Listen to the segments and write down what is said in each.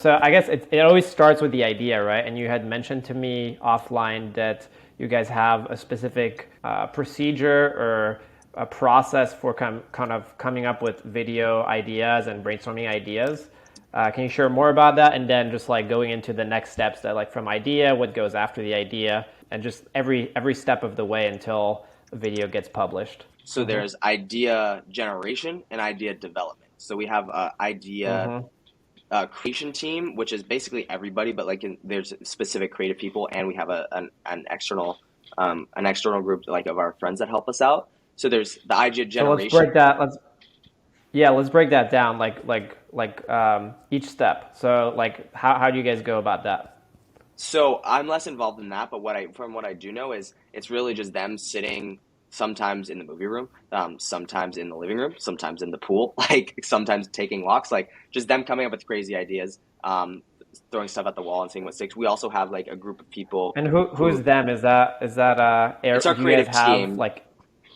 So I guess it always starts with the idea, right? And you had mentioned to me offline that you guys have a specific procedure or a process for kind of coming up with video ideas and brainstorming ideas. Can you share more about that? And then just like going into the next steps that like from idea, what goes after the idea, and just every step of the way until a video gets published. So there's idea generation and idea development. So we have idea creation team, which is basically everybody, but there's specific creative people, and we have an external group like of our friends that help us out. So there's the idea So let's generation. break that. Let's break that down each step. So like how do you guys go about that? So I'm less involved in that, but from what I do know is it's really just them sitting sometimes in the movie room, sometimes in the living room, sometimes in the pool, like sometimes taking walks, like just them coming up with crazy ideas, throwing stuff at the wall and seeing what sticks. We also have like a group of people And who who's them? Is that it's our do you guys creative have team. like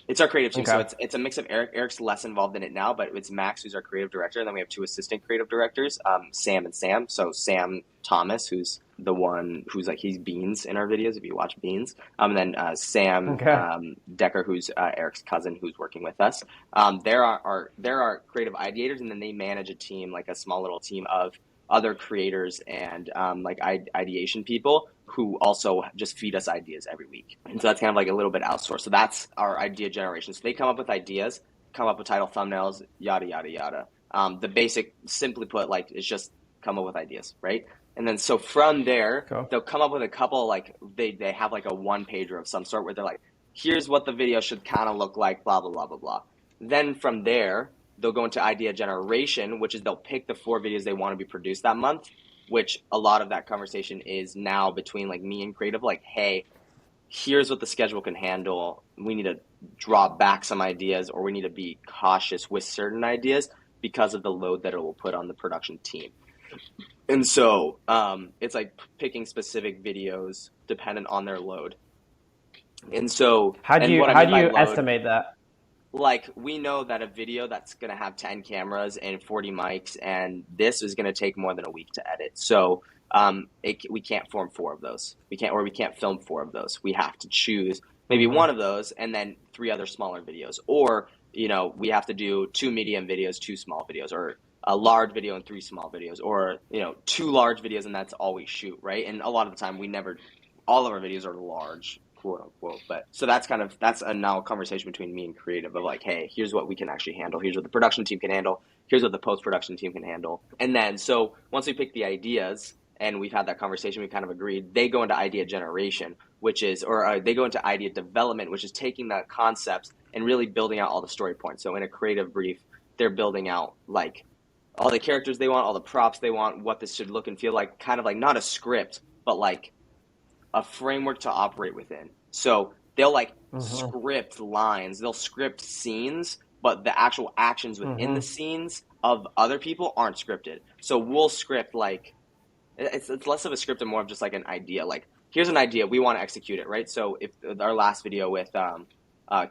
It's our creative team, so okay. it's a mix of Eric. Eric's less involved in it now, but it's Max, who's our creative director, and then we have two assistant creative directors, Sam and Sam. So Sam Thomas, who's the one who's like he's Beans in our videos if you watch Beans, and then Sam Okay. Decker, who's Eric's cousin, who's working with us. They're our creative ideators, and then they manage a team, like a small little team of other creators and ideation people who also just feed us ideas every week. And so that's kind of like a little bit outsourced. So that's our idea generation. So they come up with ideas, come up with title thumbnails, yada, yada, yada. The basic, simply put, like, is just come up with ideas, right? And then so from there, Cool. they'll come up with a couple, like, they have like a one pager of some sort where they're like, here's what the video should kind of look like, blah, blah, blah, blah, blah. Then from there, they'll go into idea generation, which is they'll pick the 4 videos they want to be produced that month, which a lot of that conversation is now between like me and creative, like, hey, here's what the schedule can handle. We need to draw back some ideas, or we need to be cautious with certain ideas because of the load that it will put on the production team. And so it's like picking specific videos dependent on their load. And so, How do and you what I how mean do by you load, estimate that? like we know that a video that's going to have 10 cameras and 40 mics and this is going to take more than a week to edit. So we can't form 4 of those. We can't film 4 of those. We have to choose maybe one of those and then 3 other smaller videos. Or, we have to do 2 medium videos, 2 small videos, or a large video and 3 small videos, or, 2 large videos and that's all we shoot, right? And a lot of the time all of our videos are large, quote unquote. But so that's a now conversation between me and creative of like, hey, here's what we can actually handle. Here's what the production team can handle. Here's what the post-production team can handle. And then so once we pick the ideas and we've had that conversation, we kind of agreed, they go into idea generation, they go into idea development, which is taking the concepts and really building out all the story points. So in a creative brief, they're building out like all the characters they want, all the props they want, what this should look and feel like, kind of like not a script, but like a framework to operate within. So they'll like script lines, they'll script scenes, but the actual actions within the scenes of other people aren't scripted. So we'll script like it's less of a script and more of just like an idea. Like here's an idea, we want to execute it, right? So if our last video with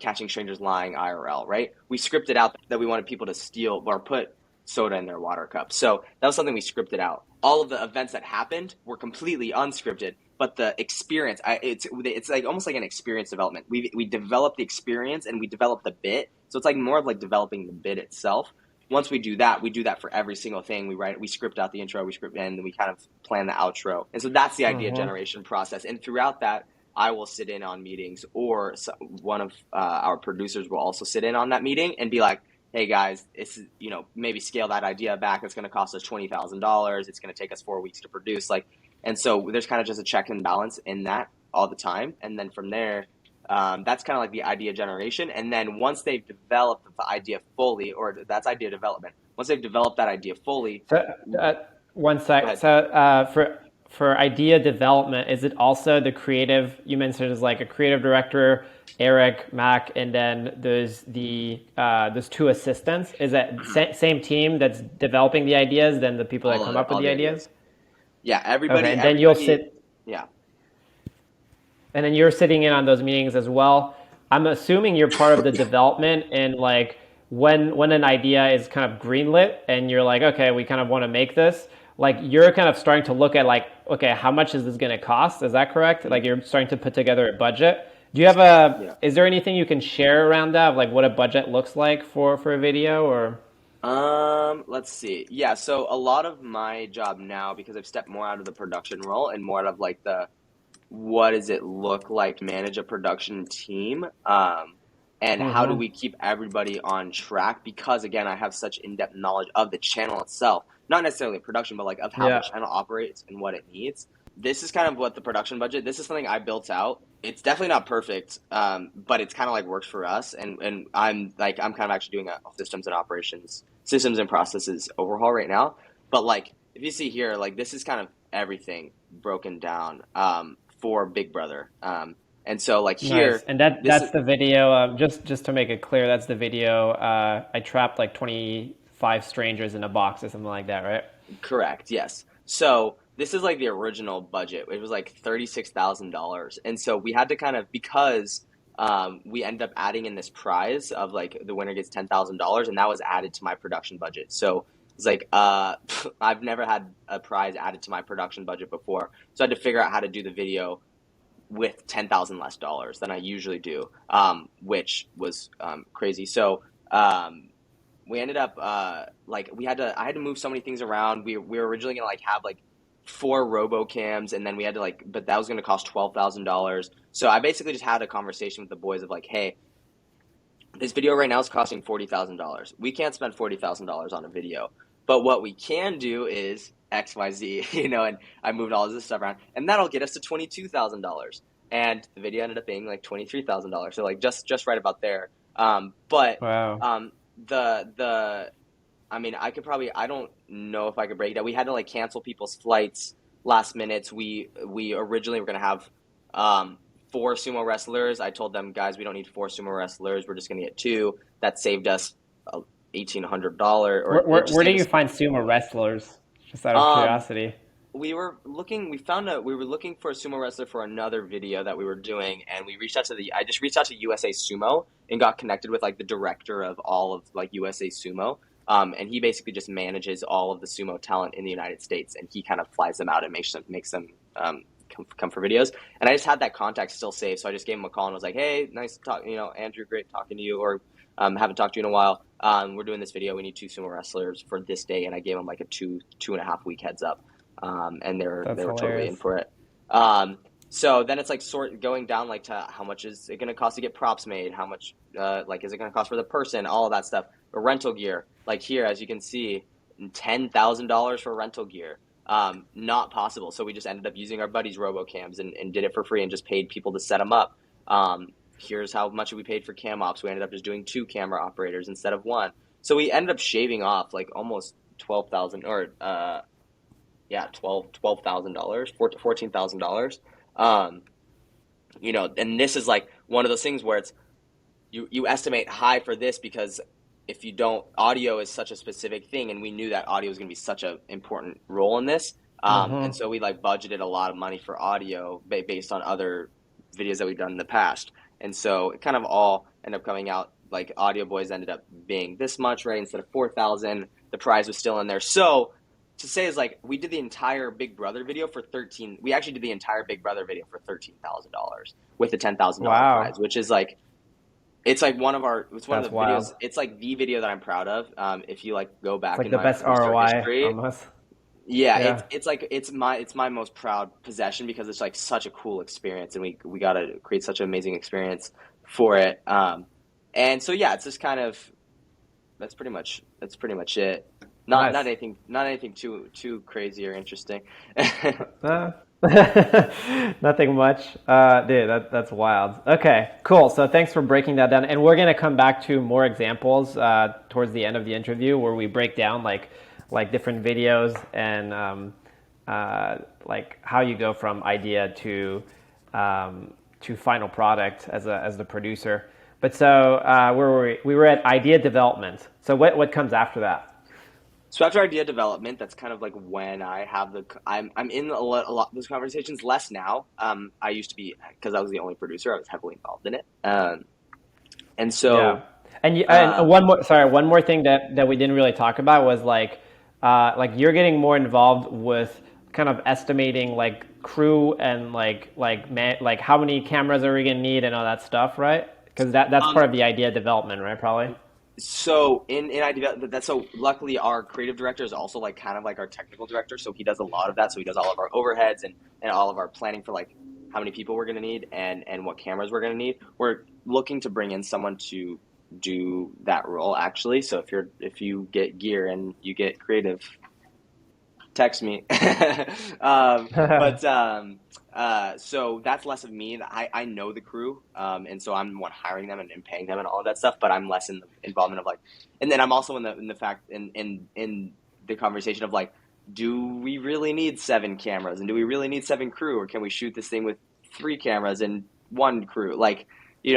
catching strangers lying IRL, right? We scripted out that we wanted people to steal or put soda in their water cup. So that was something we scripted out. All of the events that happened were completely unscripted, but the experience, it's like almost like an experience development. We develop the experience and we develop the bit. So it's like more of like developing the bit itself. Once we do that for every single thing. We script out the intro, and then we kind of plan the outro. And so that's the idea generation process. And throughout that, I will sit in on meetings, or one of our producers will also sit in on that meeting and be like, hey guys, it's, maybe scale that idea back. It's going to cost us $20,000. It's going to take us 4 weeks to produce. And so there's kind of just a check and balance in that all the time. And then from there, that's kind of like the idea generation. And then once they've developed the idea fully, or that's idea development, once they've developed that idea fully, So, one go sec. ahead. So, for idea development, is it also the creative? You mentioned is like a creative director, Eric, Mac, and then there's there's 2 assistants. Is that same team that's developing the ideas, then the people that come up with All the the ideas? ideas. Yeah, Okay, and then you'll everybody, sit, yeah. and then you're sitting in on those meetings as well. I'm assuming you're part of the development, and like when an idea is kind of greenlit and you're like, okay, we kind of want to make this. like you're kind of starting to look at like, okay, how much is this going to cost? Is that correct? Like you're starting to put together a budget. Do you have Yeah. is there anything you can share around that, of like what a budget looks like for a video or? Let's see. Yeah, so a lot of my job now, because I've stepped more out of the production role and more out of like the what does it look like to manage a production team, and how do Mm-hmm. we keep everybody on track? Because again, I have such in-depth knowledge of the channel itself, not necessarily production, but like of how the Yeah. channel operates and what it needs. This is kind of what the production budget. This is something I built out. It's definitely not perfect, but it's kind of like works for us. And I'm kind of actually doing a systems and operations, systems and processes overhaul right now. But like if you see here, like this is kind of everything broken down for Big Brother. And so like Nice. here, And this is that's the video. Just to make it clear, that's the video. I trapped like 25 strangers in a box or something like that, right? correct. Yes. So this is like the original budget. It was like $36,000. And so we had to kind of, because we ended up adding in this prize of like the winner gets $10,000, and that was added to my production budget. So it's like I've never had a prize added to my production budget before. So I had to figure out how to do the video with 10,000 less dollars than I usually do, which was crazy. So we ended up like I had to move so many things around. We were originally gonna like have like 4 RoboCams, and then we had to like, but that was gonna cost $12,000. So I basically just had a conversation with the boys of like, hey, this video right now is costing $40,000. We can't spend $40,000 on a video, but what we can do is XYZ, you know, and I moved all of this stuff around, and that'll get us to $22,000. And the video ended up being like $23,000. So like just right about there. But Wow. the I mean, I don't know if I could break it down. We had to like cancel people's flights last minute. We originally were gonna have 4 sumo wrestlers. I told them, guys, we don't need 4 sumo wrestlers. We're just gonna get 2. That saved us $1,800, or it just Where do gave you us. find sumo wrestlers? Just out of Um, curiosity. we were looking. We were looking for a sumo wrestler for another video that we were doing, and we reached out to the. I just reached out to USA Sumo and got connected with like the director of all of like USA Sumo. And he basically just manages all of the sumo talent in the United States, and he kind of flies them out and makes them come for videos. And I just had that contact still saved, so I just gave him a call and was like, "Hey, nice to talk. You know, Andrew, great talking to you, or haven't talked to you in a while. We're doing this video. We need 2 sumo wrestlers for this day." And I gave him like a 2.5 week heads up, and That's they were totally in hilarious. for it. So then it's like going down like to how much is it going to cost to get props made? How much like is it going to cost for the person? All of that stuff. Or rental gear. Like here, as you can see, $10,000 for rental gear. Not possible. So we just ended up using our buddies' RoboCams and did it for free and just paid people to set them up. Here's how much we paid for cam ops. We ended up just doing 2 camera operators instead of 1. So we ended up shaving off like almost 12,000 or $12,000, $14,000. You know, and this is like one of those things where it's you estimate high for this because if you don't, audio is such a specific thing, and we knew that audio was going to be such an important role in this. And Mm-hmm. so we like budgeted a lot of money for audio based on other videos that we've done in the past. And so it kind of all ended up coming out like Audio Boys ended up being this much, right? Instead of 4,000, the prize was still in there. So to say is like we did the entire Big Brother video for 13. We actually did the entire Big Brother video for $13,000 with a $10,000 Wow. prize, which is like it's like it's one of That's the videos. wild. It's like the video that I'm proud of. If you like go It's back like in the my best producer ROI history, almost. yeah, Yeah. it's my most proud possession because it's like such a cool experience, and we got to create such an amazing experience for it. And so yeah, it's just kind of that's pretty much it. Nice. Not anything too crazy or interesting. Uh, Nothing much. Dude, that's wild. Okay, cool. So thanks for breaking that down. And we're gonna come back to more examples towards the end of the interview where we break down like different videos and like how you go from idea to final product as the producer. But so where were we? We were at idea development. So what comes after that? So after idea development, that's kind of like when I have I'm in a lot of those conversations less now. I used to be because I was the only producer. I was heavily involved in it. And Yeah. so And uh, one more thing that we didn't really talk about was like like you're getting more involved with kind of estimating like crew and like how many cameras are we gonna need and all that stuff, right? Because that's part of the idea development, right? Probably. So in idea that's so luckily our creative director is also like kind of like our technical director, so he does a lot of that. So he does all of our overheads and all of our planning for like how many people we're going to need and what cameras we're going to need. We're looking to bring in someone to do that role actually. So if you get gear and you get creative, text me. So that's less of me. I know the crew, and so I'm the one hiring them and paying them and all of that stuff. But I'm less in the involvement of like, and then I'm also in the fact in the conversation of like, do we really need 7 cameras and do we really need 7 crew, or can we shoot this thing with 3 cameras and 1 crew? Like,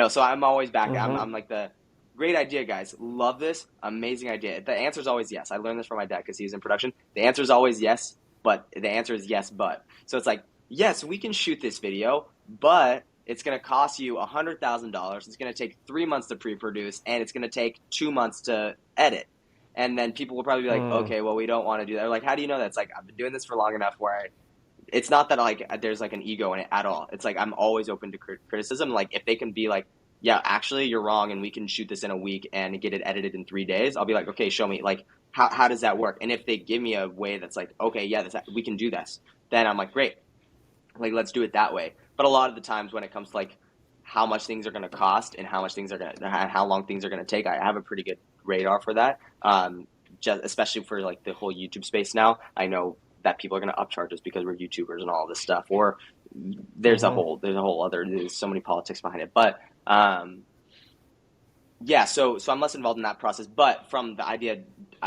so I'm always back. I'm like the great idea, guys. Love this. Amazing idea. The answer is always yes. I learned this from my dad because he's in production. The answer is always yes, but the answer is yes, but. So it's like, yes, we can shoot this video, but it's going to cost you $100,000. It's going to take 3 months to pre-produce, and it's going to take 2 months to edit. And then people will probably be like, okay, well, we don't want to do that. They're like, how do you know that? It's like, I've been doing this for long enough where it's not that like there's like an ego in it at all. It's like I'm always open to criticism. Like if they can be like, yeah, actually you're wrong and we can shoot this in a week and get it edited in 3 days, I'll be like, okay, show me, like how does that work? And if they give me a way that's like, okay, yeah, we can do this, then I'm like, great, like let's do it that way. But a lot of the times when it comes to like how much things are going to cost and how long things are going to take, I have a pretty good radar for that. Just especially for like the whole YouTube space now, I know that people are going to upcharge us because we're YouTubers and all this stuff, or there's there's so many politics behind it. But yeah, so I'm less involved in that process. But from the idea,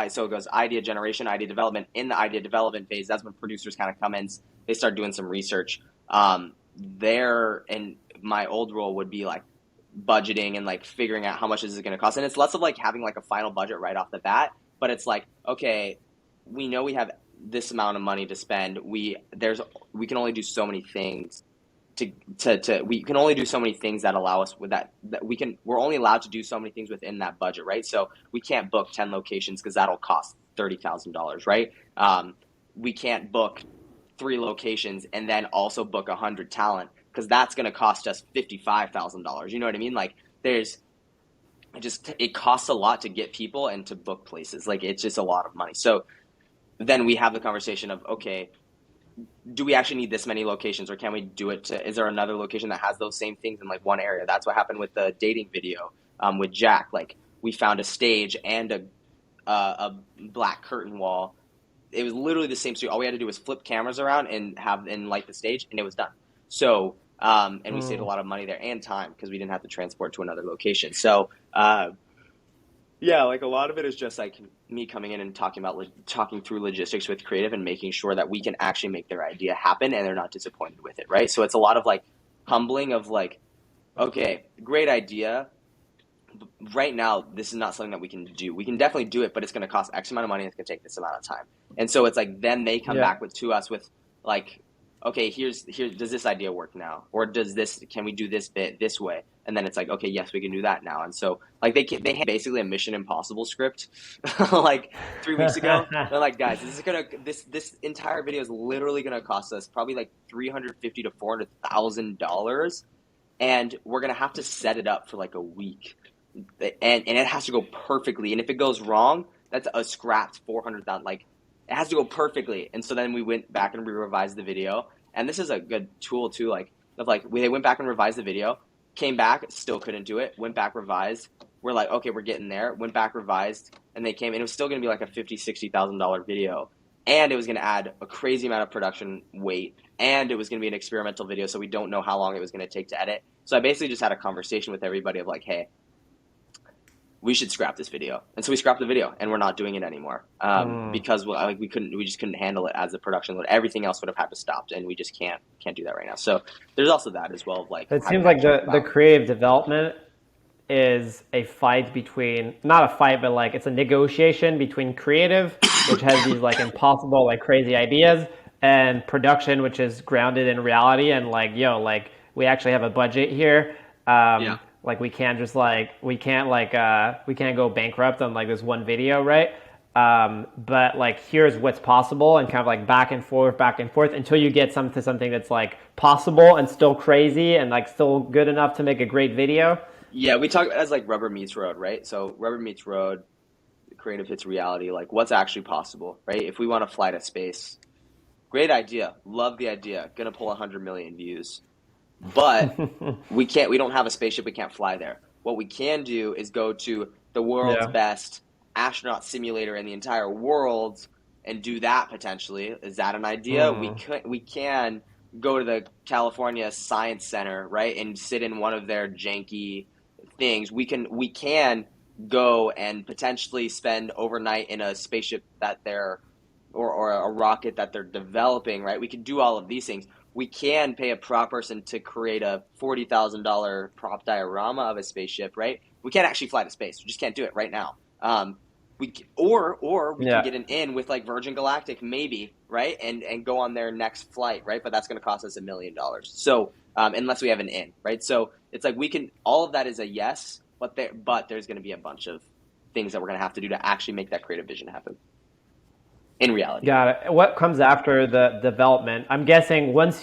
so it goes idea generation, idea development. In the idea development phase, that's when producers kind of come in. They start doing some research. There, and my old role would be like budgeting and like figuring out how much is it going to cost. And it's less of like having like a final budget right off the bat, but it's like, okay, we know we have this amount of money to spend. We can only do so many things we can only do so many things that allow us with that we're only allowed to do so many things within that budget, right? So we can't book 10 locations because that'll cost $30,000, right? We can't book 3 locations and then also book 100 talent because that's going to cost us $55,000. You know what I mean? Like it costs a lot to get people and to book places. Like it's just a lot of money. So then we have the conversation of, okay, do we actually need this many locations, or can we do it is there another location that has those same things in like one area? That's what happened with the dating video with Jack. Like we found a stage and a black curtain wall. It was literally the same studio. All we had to do was flip cameras around and light the stage, and it was done. So and we saved a lot of money there and time because we didn't have to transport to another location. So yeah, like a lot of it is just like me coming in and talking through logistics with creative and making sure that we can actually make their idea happen and they're not disappointed with it, right? So it's a lot of like humbling of like, okay, great idea. Right now, this is not something that we can do. We can definitely do it, but it's going to cost X amount of money and it's going to take this amount of time. And so it's like then they come back to us with like, okay, here's does this idea work now, or can we do this bit this way? And then it's like, okay, yes, we can do that now. And so like they had basically a Mission Impossible script like 3 weeks ago. They're like, guys, this entire video is literally gonna cost us probably like $350,000 to $400,000, and we're gonna have to set it up for like a week, and it has to go perfectly. And if it goes wrong, that's a scrapped $400,000. Like it has to go perfectly. And so then we went back and we revised the video. And this is a good tool too, they went back and revised the video, came back, still couldn't do it, went back, revised. We're like, okay, we're getting there. Went back, revised, and they came, and it was still going to be like a $50,000, $60,000 video. And it was going to add a crazy amount of production weight. And it was going to be an experimental video, so we don't know how long it was going to take to edit. So I basically just had a conversation with everybody of like, hey, we should scrap this video. And so we scrapped the video, and we're not doing it anymore because we just couldn't handle it as a production load. Everything else would have had to stop, and we just can't do that right now. So there's also that as well. Like it seems like the creative development is a fight between, not a fight, but like it's a negotiation between creative, which has these like impossible, like crazy ideas, and production, which is grounded in reality and like, like we actually have a budget here. Like we can't go bankrupt on like this one video, right? but like here's what's possible, and kind of like back and forth until you get something that's like possible and still crazy and like still good enough to make a great video. Yeah, we talk as like rubber meets road, right? So rubber meets road, creative hits reality, like what's actually possible, right? If we want to fly to space, great idea, love the idea, gonna pull 100 million views, but we don't have a spaceship, we can't fly there. What we can do is go to the world's Yeah. best astronaut simulator in the entire world and do that potentially. Is that an idea? Mm. We can go to the California Science Center, right, and sit in one of their janky things. We can go and potentially spend overnight in a spaceship that they're or a rocket that they're developing, right? We can do all of these things. We can pay a prop person to create a $40,000 prop diorama of a spaceship, right? We can't actually fly to space. We just can't do it right now. Or we can Yeah. get an in with like Virgin Galactic, maybe, right? And go on their next flight, right? But that's going to cost us $1 million. So unless we have an in, right? So it's like we can. All of that is a yes, but there's going to be a bunch of things that we're going to have to do to actually make that creative vision happen in reality. Got it. What comes after the development? I'm guessing once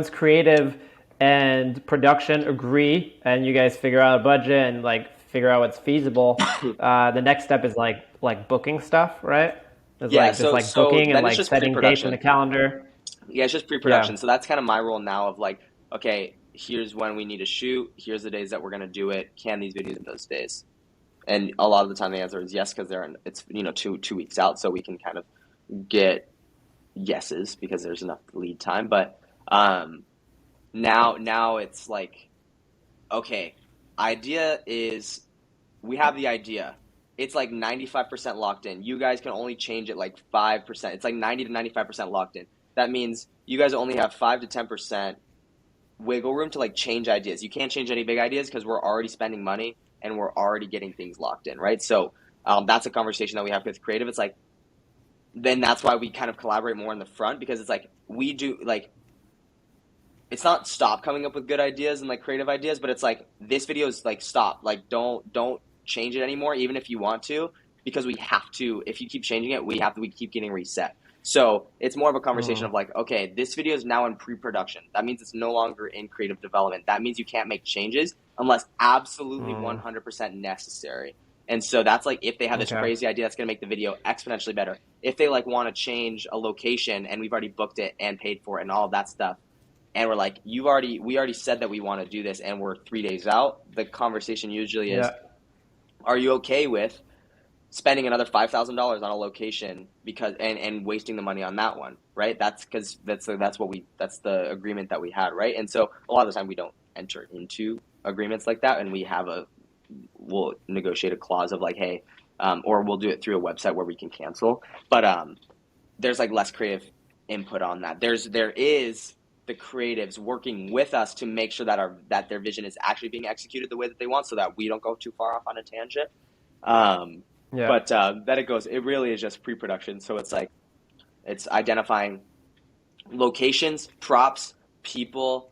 creative and production agree and you guys figure out a budget and like figure out what's feasible, the next step is like booking stuff, right? It's Yeah. like just So like booking and then it's like just setting dates in the pre-production. calendar. Yeah, it's just Yeah. pre-production. So that's kind of my role now of like, okay, here's when we need to shoot. Here's the days that we're going to do it. Can these videos in those days? And a lot of the time the answer is yes, because it's two weeks out, so we can kind of get yeses because there's enough lead time. But now it's like, okay, idea is we have the idea. It's like 95% locked in. You guys can only change it like 5%. It's like 90 to 95% locked in. That means you guys only have 5 to 10% wiggle room to like change ideas. You can't change any big ideas because we're already spending money and we're already getting things locked in, right? So that's a conversation that we have with creative. It's like, then that's why we kind of collaborate more in the front, because it's like we do like, it's not stop coming up with good ideas and like creative ideas, but it's like this video is like stop, like don't change it anymore, even if you want to, because we have to. If you keep changing it, we keep getting reset. So it's more of a conversation Mm. of like, okay, this video is now in pre-production. That means it's no longer in creative development. That means you can't make changes unless absolutely Mm. 100% necessary. And so that's like if they have this Okay. crazy idea that's going to make the video exponentially better. If they like want to change a location and we've already booked it and paid for it and all of that stuff, and we're like, we already said that we want to do this and we're 3 days out, the conversation usually is, Yeah. are you okay with spending another $5,000 on a location because and wasting the money on that one, right? That's because that's the agreement that we had, right? And so a lot of the time we don't enter into agreements like that, and we'll negotiate a clause of like, hey, or we'll do it through a website where we can cancel. But there's like less creative input on that. There is the creatives working with us to make sure that their vision is actually being executed the way that they want, so that we don't go too far off on a tangent. Yeah. But it really is just pre-production. So it's like, it's identifying locations, props, people.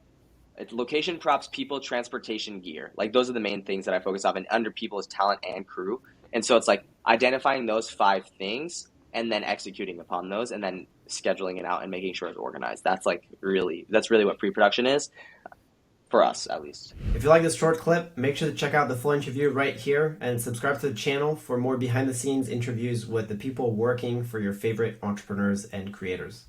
It's location, props, people, transportation, gear. Like those are the main things that I focus on. And under people is talent and crew. And so it's like identifying those 5 things and then executing upon those and then scheduling it out and making sure it's organized. That's really what pre-production is, for us at least. If you like this short clip, make sure to check out the full interview right here and subscribe to the channel for more behind the scenes interviews with the people working for your favorite entrepreneurs and creators.